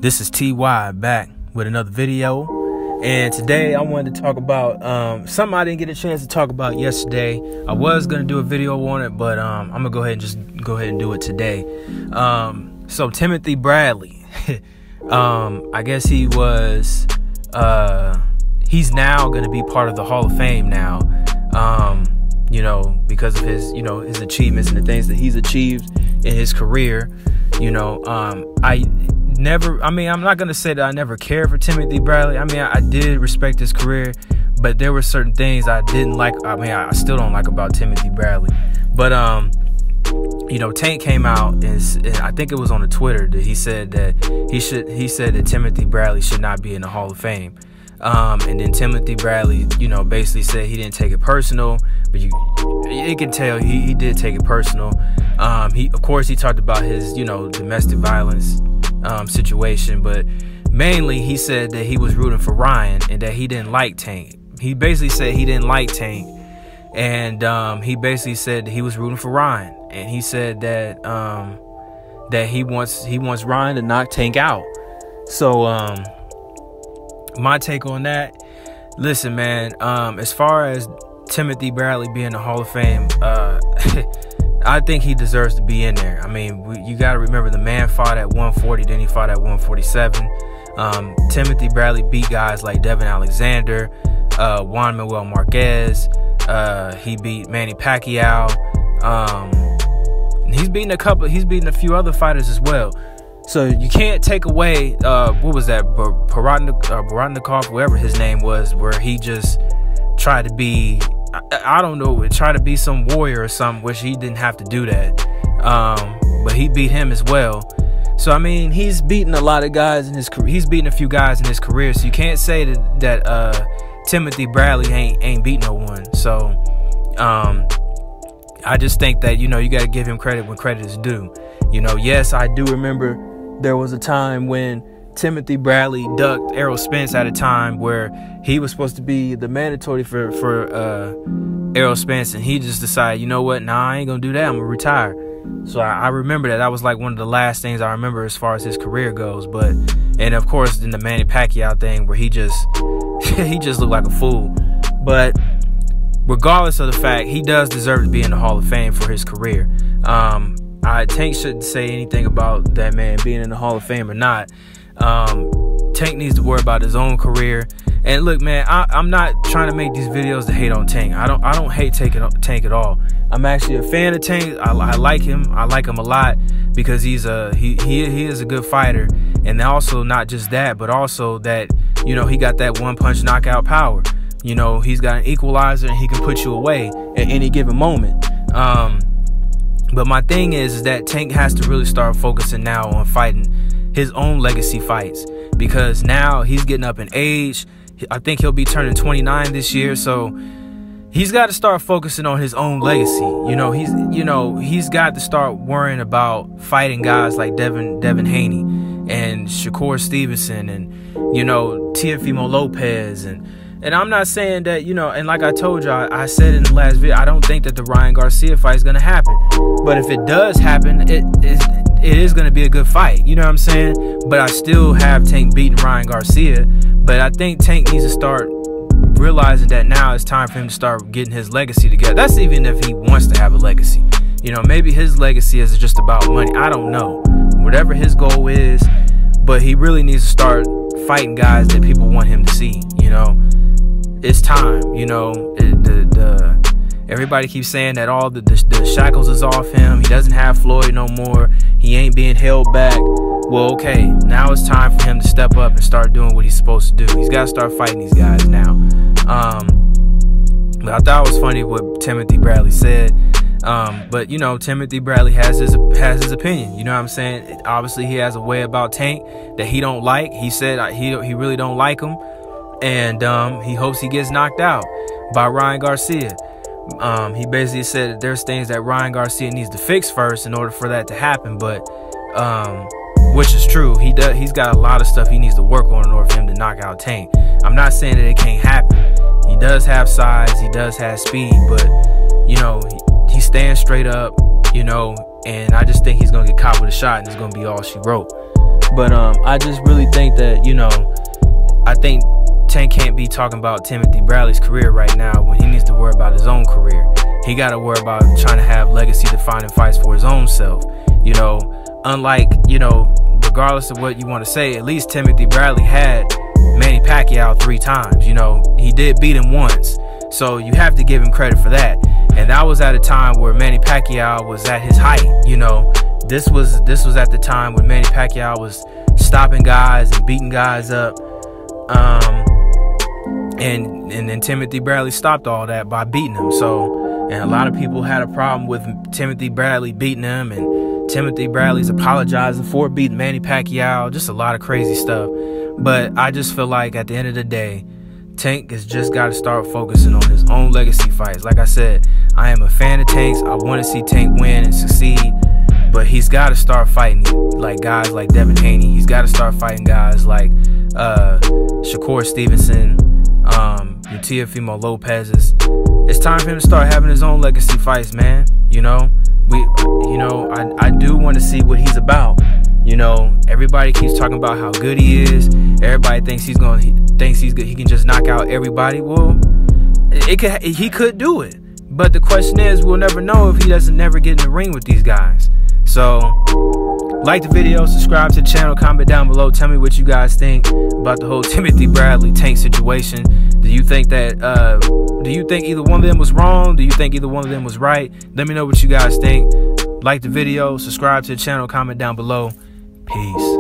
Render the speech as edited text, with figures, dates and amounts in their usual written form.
This is TY back with another video, and today I wanted to talk about something I didn't get a chance to talk about yesterday. I was gonna do a video on it, but I'm gonna go ahead and do it today. So Timothy Bradley, I guess he was he's now gonna be part of the Hall of Fame now. You know, because of his, his achievements and the things that he's achieved in his career. I'm not going to say that I never cared for Timothy Bradley. I did respect his career, but there were certain things I didn't like. I still don't like about Timothy Bradley. But, Tank came out and I think it was on the Twitter that he said that Timothy Bradley should not be in the Hall of Fame. And then Timothy Bradley, basically said he didn't take it personal, but you can tell he did take it personal. Of course, he talked about his, domestic violence situation, but mainly he said that he was rooting for Ryan and that he didn't like Tank. He basically said he didn't like Tank, and he basically said that he was rooting for Ryan, and he said that that he wants Ryan to knock Tank out. So my take on that, listen, man, as far as Timothy Bradley being in the Hall of Fame, I think he deserves to be in there. You got to remember, the man fought at 140, then he fought at 147. Timothy Bradley beat guys like Devin Alexander, Juan Manuel Marquez. He beat Manny Pacquiao. He's beaten a few other fighters as well. So you can't take away, what was that, Baratnikov, whoever his name was, where he just tried to be, I don't know, try to be some warrior or something, which he didn't have to do that. But he beat him as well. So, he's beaten a lot of guys in his career. He's beaten a few guys in his career. So you can't say that Timothy Bradley ain't beat no one. So I just think that, you got to give him credit when credit is due. Yes, I do remember there was a time when Timothy Bradley ducked Errol Spence at a time where he was supposed to be the mandatory for Errol Spence, and he just decided, you know what, nah, I ain't gonna do that, I'm gonna retire. So I remember that was like one of the last things I remember as far as his career goes. But, and of course, then the Manny Pacquiao thing where he just he just looked like a fool. But regardless of the fact, he does deserve to be in the Hall of Fame for his career. Tank shouldn't say anything about that man being in the Hall of Fame or not. Tank needs to worry about his own career. And look, man, I'm not trying to make these videos to hate on Tank. I don't hate Tank at all. I'm actually a fan of Tank. I like him. I like him a lot because he is a good fighter. And also not just that, but also that, he got that one-punch knockout power. He's got an equalizer and he can put you away at any given moment. But my thing is that Tank has to really start focusing now on fighting his own legacy fights, because now he's getting up in age. I think he'll be turning 29 this year, so he's got to start focusing on his own legacy. He's got to start worrying about fighting guys like Devin Haney and Shakur Stevenson and Teofimo Lopez, and I'm not saying that, and like I told y'all, I said in the last video, I don't think that the Ryan Garcia fight is going to happen. But if it does happen, it is going to be a good fight. You know what I'm saying? But I still have Tank beating Ryan Garcia. But I think Tank needs to start realizing that now it's time for him to start getting his legacy together. That's even if he wants to have a legacy. Maybe his legacy is just about money. I don't know. Whatever his goal is. But he really needs to start fighting guys that people want him to see, It's time, everybody keeps saying that all the shackles is off him. He doesn't have Floyd no more. He ain't being held back. Well, okay, now it's time for him to step up and start doing what he's supposed to do. He's got to start fighting these guys now. But I thought it was funny what Timothy Bradley said. But Timothy Bradley has his opinion. You know what I'm saying? Obviously, he has a way about Tank that he don't like. He said he really don't like him. And he hopes he gets knocked out by Ryan Garcia. He basically said that there's things that Ryan Garcia needs to fix first in order for that to happen. But which is true. He's got a lot of stuff he needs to work on in order for him to knock out Tank. I'm not saying that it can't happen. He does have size. He does have speed. But he stands straight up. And I just think he's gonna get caught with a shot, and it's gonna be all she wrote. But I just really think that, you know, I think Tank can't be talking about Timothy Bradley's career right now when he needs to worry about his own career. He got to worry about trying to have legacy-defining fights for his own self. You know, unlike, you know, regardless of what you want to say, at least Timothy Bradley had Manny Pacquiao 3 times. You know, he did beat him once. So you have to give him credit for that. And that was at a time where Manny Pacquiao was at his height. You know, this was at the time when Manny Pacquiao was stopping guys and beating guys up. And then Timothy Bradley stopped all that by beating him. So, and a lot of people had a problem with Timothy Bradley beating him, and Timothy Bradley's apologizing for beating Manny Pacquiao. Just a lot of crazy stuff. But I just feel like at the end of the day, Tank has just got to start focusing on his own legacy fights. Like I said, I am a fan of Tank's. I want to see Tank win and succeed. But he's got to start fighting like guys like Devin Haney. He's got to start fighting guys like Shakur Stevenson, Teofimo Lopez. It's time for him to start having his own legacy fights, man. You know, I do want to see what he's about. You know, everybody keeps talking about how good he is. Everybody thinks he's good. He can just knock out everybody. Well, he could do it. But the question is, we'll never know if he doesn't never get in the ring with these guys. So, like the video, subscribe to the channel, comment down below. Tell me what you guys think about the whole Timothy Bradley Tank situation. Do you think that, do you think either one of them was wrong? Do you think either one of them was right? Let me know what you guys think. Like the video, subscribe to the channel, comment down below. Peace.